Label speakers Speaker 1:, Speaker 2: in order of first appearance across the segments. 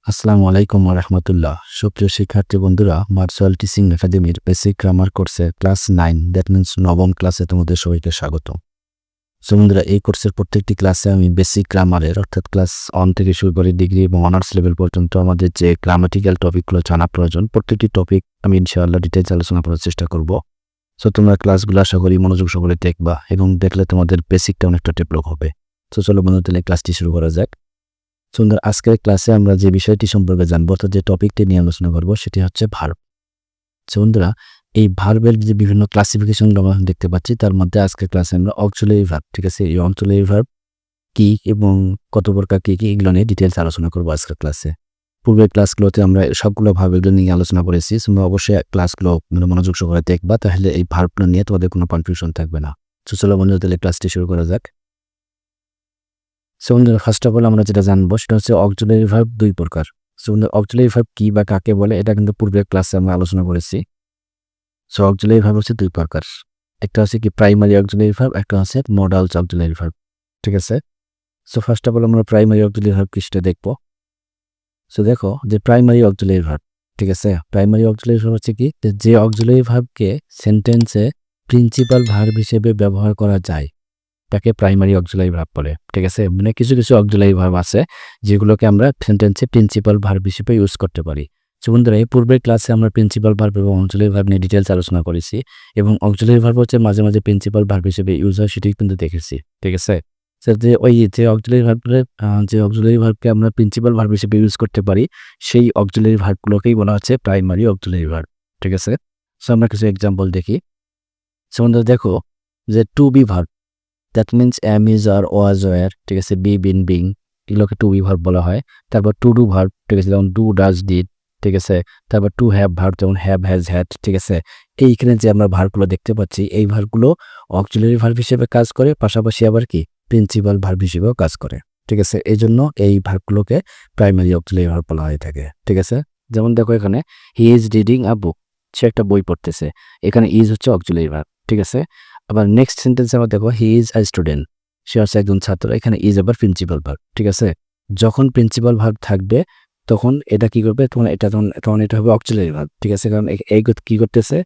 Speaker 1: আসসালামু আলাইকুম ওয়া রাহমাতুল্লাহ। সুপ্রিয় শিক্ষার্থী বন্ধুরা, মার্শাল টিচিং একাডেমির বেসিক গ্রামার কোর্সে ক্লাস 9 দ্যাট মিন্স নবম ক্লাসে তোমাদের সবাইকে স্বাগতম। সো বন্ধুরা, এই কোর্সের প্রত্যেকটি ক্লাসে আমি বেসিক গ্রামারের অর্থাৎ ক্লাস 1 থেকে শুরু করে ডিগ্রি এবং অনার্স লেভেল পর্যন্ত আমাদের যে গ্রামাটিক্যাল টপিকগুলো জানা প্রয়োজন, প্রত্যেকটি টপিক আমি ইনশাআল্লাহ ডিটেইলস আলোচনা করার চেষ্টা করব। সো তোমরা ক্লাসগুলো আশা করি মনোযোগ সহকারে দেখবা এবং দেখলে তোমাদের বেসিকটা অনেকটা ডেভেলপ হবে। সো চলো বন্ধুরা, তাহলে ক্লাসটি শুরু করা যাক। সুন্দর, আজকের ক্লাসে আমরা যে বিষয়টি সম্পর্কে জানবো অর্থাৎ যে টপিকটি নিয়ে আলোচনা করবো সেটি হচ্ছে ভার্ব। বন্ধুরা, এই ভার্বের যে বিভিন্ন ক্লাসিফিকেশন আমরা দেখতে পাচ্ছি, তার মধ্যে আজকের ক্লাসে আমরা অক্সিলারি ভার্ব, ঠিক আছে, এই অক্সিলারি ভার্ব কি এবং কত প্রকার কি এগুলো নিয়ে ডিটেলস আলোচনা করবো আজকের ক্লাসে। পূর্বের ক্লাসগুলোতে আমরা সবগুলো ভার্বগুলো নিয়ে আলোচনা করেছি। তোমরা অবশ্যই ক্লাসগুলো মনোযোগ সহকারে দেখবা, তাহলে এই ভার্বগুলো নিয়ে তোমাদের কোনো কনফিউশন থাকবে না। তো চলো বন্ধুরা, তাহলে ক্লাসটি শুরু করা যাক। সো বন্ধুরা, ফার্স্ট অফ অল আমরা যেটা জানবো সেটা হচ্ছে অক্সিলারি ভার্ব দুই প্রকার। সো বন্ধুরা, অক্সিলারি ভার্ব কি বা কাকে বলে এটা কিন্তু পূর্বের ক্লাসে আমরা আলোচনা করেছি। সো অক্সিলারি ভার্ব হচ্ছে দুই প্রকার, একটা হচ্ছে কি প্রাইমারি অক্সিলারি ভার্ব, একটা হচ্ছে মডাল অক্সিলারি ভার্ব, ঠিক আছে। সো ফার্স্ট অফ অল আমরা প্রাইমারি অক্সিলারি ভার্ব কি সেটা দেখবো। সো দেখো যে প্রাইমারি অক্সিলারি ভার্ব, ঠিক আছে, প্রাইমারি অক্সিলারি ভার্ব হচ্ছে কি যে অক্সিলারি ভার্বকে সেন্টেন্সে প্রিন্সিপাল ভার্ব হিসেবে ব্যবহার করা যায় তাকে প্রাইমারি অক্সিলারি ভার্ব বলে, ঠিক আছে। মানে কিছু কিছু অক্সিলারি ভার্ব আছে যেগুলোকে আমরা সেন্টেন্সে প্রিন্সিপাল ভার্ব হিসেবে ইউজ করতে পারি। সো বন্ধুরা, এই পূর্বের ক্লাসে আমরা প্রিন্সিপাল ভার্ব এবং অক্সিলারি ভার্ব নিয়ে ডিটেলস আলোচনা করেছি এবং অক্সিলারি ভার্ব হচ্ছে মাঝে মাঝে প্রিন্সিপাল ভার্ব হিসেবে ইউজ হয় সেটি কিন্তু দেখেছি, ঠিক আছে। যে ওই যে অক্সিলারি ভার্বকে আমরা প্রিন্সিপাল ভার্ব হিসেবে ইউজ করতে পারি সেই অক্সিলারি ভার্বগুলোকেই বলা হচ্ছে প্রাইমারি অক্সিলারি ভার্ব, ঠিক আছে। সো আমরা কিছু এক্সাম্পল দেখি। সো বন্ধুরা দেখো যে to be verb, that means am is are was were, ঠিক আছে, বি বিন বিং, এগুলোকে টু বি ভার্ব বলা হয়। তারপর টু ডু ভার্ব, ঠিক আছে, যেমন ডু ডাজ ডিড, ঠিক আছে। তারপর টু হ্যাভ ভার্ব, যেমন হ্যাভ হ্যাজ হ্যাড, ঠিক আছে। এইখানে যে আমরা ভার্বগুলো দেখতে পাচ্ছি এই ভার্বগুলো অক্সিলারি ভার্ব হিসেবে কাজ করে, পাশাপাশি আবার কি প্রিন্সিপাল ভার্ব হিসেবেও কাজ করে, ঠিক আছে। এই জন্য এই ভার্বগুলোকে প্রাইমারি অক্সিলারি ভার্ব বলা হয়ে থাকে, ঠিক আছে। যেমন দেখো এখানে হি ইজ রিডিং আ বুক, সে একটা বই পড়তেছে, এখানে ইজ হচ্ছে অক্সিলারি ভার্ব, ঠিক আছে। আবার নেক্সট সেন্টেন্সে আমরা দেখো হি ইজ আ স্টুডেন্ট, সে হচ্ছে একজন ছাত্র, এখানে ইজ আবার প্রিন্সিপাল ভার্ব, ঠিক আছে। যখন প্রিন্সিপাল ভার্ব থাকবে তখন এটা কি করবে, তখন এটা হবে অক্সিলারি ভার্ব, ঠিক আছে, কারণ এই কি করতেছে,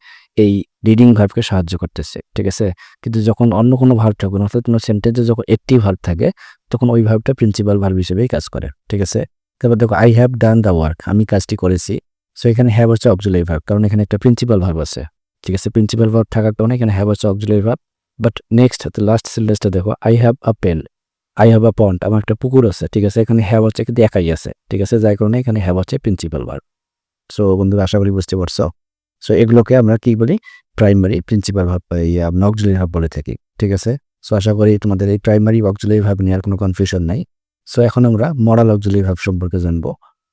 Speaker 1: এই রিডিং ভার্বকে সাহায্য করতেছে, ঠিক আছে। কিন্তু যখন অন্য কোনো ভার্ব থাকবে না, অর্থাৎ কোনো সেন্টেন্সে যখন একটি ভার্ব থাকে তখন ওই ভার্বটা প্রিন্সিপাল ভার্ব হিসেবেই কাজ করে, ঠিক আছে। তারপর দেখো I have done the work, আমি কাজটি করেছি। সো এখানে হ্যাভ হচ্ছে অক্সিলারি ভার্ব, কারণ এখানে একটা প্রিন্সিপাল ভার্ব আছে, ঠিক আছে। প্রিন্সিপাল ভার্ব থাকার কারণে এখানে হ্যাভ হচ্ছে auxiliary verb. But next last সেন্টেন্সটা দেখো I have a pen, I have a pond, আমার একটা পুকুর আছে, ঠিক আছে। এখানে হ্যাভ হচ্ছে কিন্তু একাই আছে, ঠিক আছে, যার কারণে এখানে হ্যাভ হচ্ছে প্রিন্সিপাল ভার্ব। সো বন্ধুরা, আশা করি বুঝতে পারছো। সো এগুলোকে আমরা কি বলি, প্রাইমারি প্রিন্সিপাল ভার্ব আমরা অক্সিলারি ভার্ব বলে থাকি, ঠিক আছে। সো আশা করি তোমাদের এই প্রাইমারি অক্সিলারি ভার্ব নিয়ে আর কোনো কনফিউশন নাই। সো এখন আমরা মডাল অক্সিলারি ভার্ব সম্পর্কে জানবো।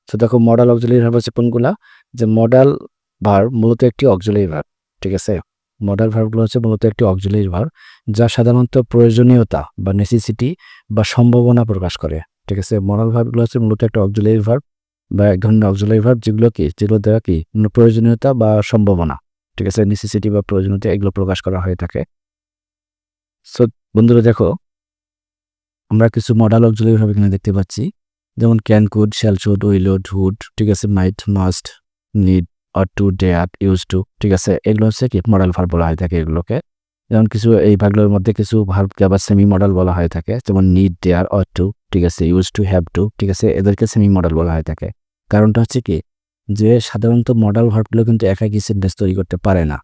Speaker 1: সো দেখো মডাল অক্সিলারি ভার্ব হচ্ছে কোনগুলা, যে মডাল ভার্ব মূলত একটি অক্সিলারি ভার্ব, ঠিক আছে। মডাল ভার্বগুলো হচ্ছে মূলত একটি অক্সিলারি ভার্ব যা সাধারণত প্রয়োজনীয়তা বা নেসেসিটি বা সম্ভাবনা প্রকাশ করে, ঠিক আছে। মডাল ভার্বগুলো হচ্ছে মূলত একটা অক্সিলারি ভার্ব বা এক ধরনের অক্সিলারি ভার্ব যেগুলো দ্বারা কি প্রয়োজনীয়তা বা সম্ভাবনা, ঠিক আছে, নেসেসিটি বা প্রয়োজনীয়তা এগুলো প্রকাশ করা হয়ে থাকে। সো বন্ধুরা দেখো আমরা কিছু মডাল অক্সিলারি ভার্ব এখানে দেখতে পাচ্ছি, যেমন can, could, shall, should, will, would, ঠিক আছে, might, must, need, ought to, dare, use to, ঠিক আছে। এগুলো হচ্ছে কি মডাল ভার্ব বলা হয়ে থাকে এগুলোকে। যেমন কিছু এই ভাগগুলোর মধ্যে কিছু ভার্বকে আবার সেমি মডাল বলা হয়ে থাকে, যেমন নিড, ডেয়ার, অর টু, ঠিক আছে, ইউজ টু, হ্যাভ টু, ঠিক আছে, এদেরকে সেমি মডাল বলা হয়ে থাকে। কারণটা হচ্ছে কি যে সাধারণত মডাল ভার্বগুলো কিন্তু একাকী সেন্টেন্স তৈরি করতে পারে না।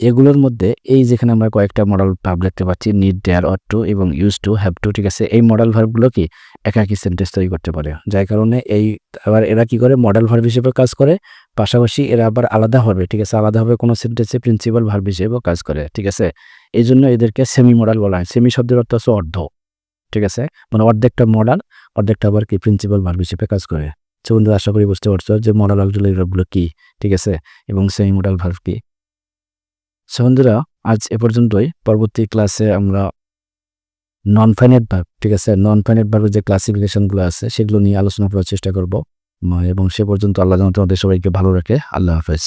Speaker 1: এগুলোর মধ্যে এই যেখানে আমরা কয়েকটা মডাল ভার্ব দেখতে পাচ্ছি, নিড, ডেয়ার, অর টু এবং ইউজ টু, হ্যাভ টু, ঠিক আছে, এই মডাল ভার্বগুলো কি একাকী সেন্টেন্স তৈরি করতে পারে, যার কারণে আবার এরা কি করে মডাল ভার্ব হিসেবে কাজ করে, পাশাপাশি এরা আবার আলাদা হবে, ঠিক আছে, আলাদাভাবে কোনো সেন্টেন্সে প্রিন্সিপাল ভার্ব হিসেবেও কাজ করে, ঠিক আছে। এই জন্য এদেরকে সেমি মডাল বলা হয়। সেমি শব্দের অর্থ হচ্ছে অর্ধ, ঠিক আছে, মানে অর্ধেকটা মডাল অর্ধেকটা আবার কি প্রিন্সিপাল ভার্ব হিসেবে কাজ করে। সো বন্ধু, আশা করি বুঝতে পারছো যে মডাল অক্সিলারি ভার্বগুলো কি, ঠিক আছে, এবং সেমি মডাল ভার্ব কি। সো বন্ধুরা, আজ এ পর্যন্তই। পরবর্তী ক্লাসে আমরা নন ফাইনাইট ভার্ব, ঠিক আছে, নন ফাইনাইট ভার্বের যে ক্লাসিফিকেশনগুলো আছে সেগুলো নিয়ে আলোচনা করার চেষ্টা করব এবং সে পর্যন্ত আল্লাহ যেন তোমাদের সবাইকে ভালো রাখে। আল্লাহ হাফেজ।